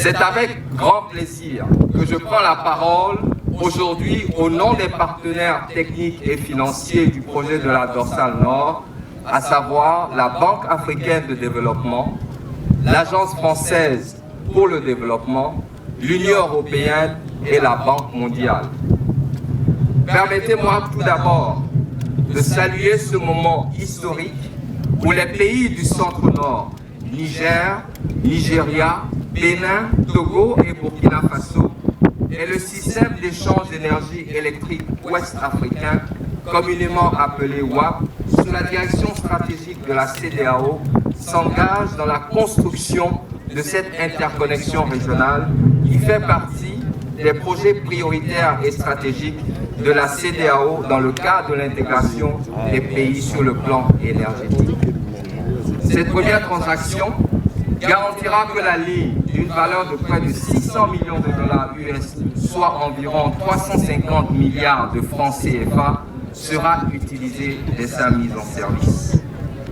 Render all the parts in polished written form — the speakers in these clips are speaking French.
C'est avec grand plaisir que je prends la parole aujourd'hui au nom des partenaires techniques et financiers du projet de la Dorsale Nord, à savoir la Banque africaine de développement, l'Agence française pour le développement, l'Union européenne et la Banque mondiale. Permettez-moi tout d'abord de saluer ce moment historique où les pays du centre-nord, Niger, Nigeria, Bénin, Togo et Burkina Faso, et le système d'échange d'énergie électrique ouest-africain, communément appelé WAP, sous la direction stratégique de la CEDEAO, s'engagent dans la construction de cette interconnexion régionale qui fait partie des projets prioritaires et stratégiques de la CEDEAO dans le cadre de l'intégration des pays sur le plan énergétique. Cette première transaction garantira que la ligne, d'une valeur de près de 600 millions de dollars US, soit environ 350 milliards de francs CFA, sera utilisée dès sa mise en service.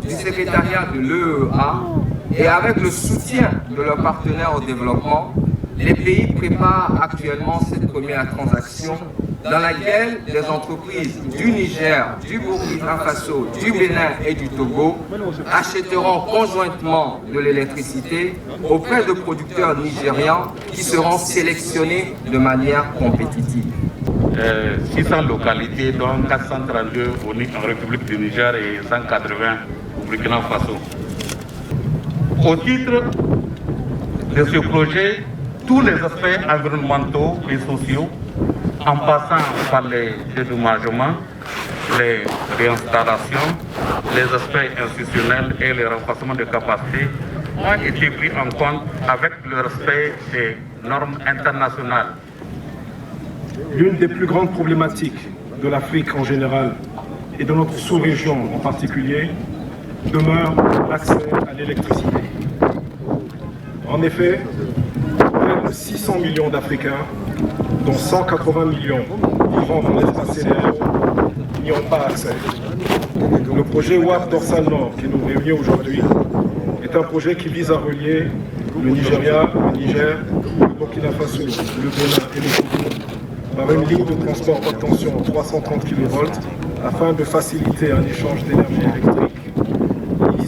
Du secrétariat de l'EEA et avec le soutien de leurs partenaires au développement, les pays préparent actuellement cette première transaction dans laquelle les entreprises du Niger, du Burkina Faso, du Bénin et du Togo achèteront conjointement de l'électricité auprès de producteurs nigérians qui seront sélectionnés de manière compétitive. 600 localités, dont 432 en République du Niger et 180 au Burkina Faso. Au titre de ce projet, tous les aspects environnementaux et sociaux, en passant par les dédommagements, les réinstallations, les aspects institutionnels et le renforcement de capacités, ont été pris en compte avec le respect des normes internationales. L'une des plus grandes problématiques de l'Afrique en général et de notre sous-région en particulier demeure l'accès à l'électricité. En effet, près de 600 millions d'Africains, dont 180 millions vivant dans l'espace CEDEAO, n'y ont pas accès. Le projet WAP Dorsale Nord qui nous réunit aujourd'hui est un projet qui vise à relier le Nigeria, le Niger, le Burkina Faso, le Bénin et le Togo par une ligne de transport haute tension 330 kV afin de faciliter un échange d'énergie électrique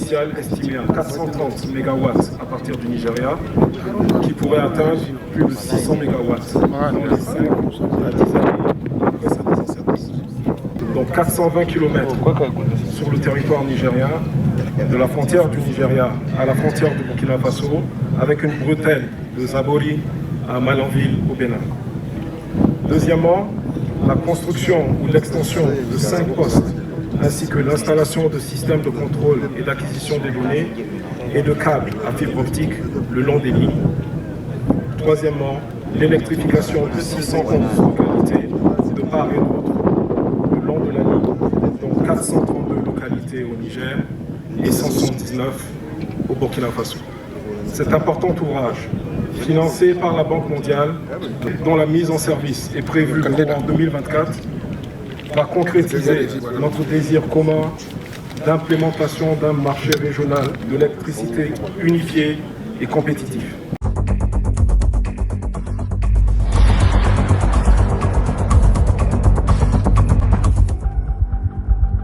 initial estimé à 430 MW à partir du Nigeria, qui pourrait atteindre plus de 600 MW dans les 5 à 10 années après sa mise en service. Donc 420 km sur le territoire nigérien, de la frontière du Nigeria à la frontière du Burkina Faso, avec une bretelle de Zabori à Malanville au Bénin. Deuxièmement, la construction ou l'extension de 5 postes ainsi que l'installation de systèmes de contrôle et d'acquisition des données et de câbles à fibre optique le long des lignes. Troisièmement, l'électrification de 611 localités de part et d'autre le long de la ligne, dont 432 localités au Niger et 179 au Burkina Faso. Cet important ouvrage, financé par la Banque mondiale, dont la mise en service est prévue en 2024, va concrétiser notre désir commun d'implémentation d'un marché régional de l'électricité unifié et compétitif.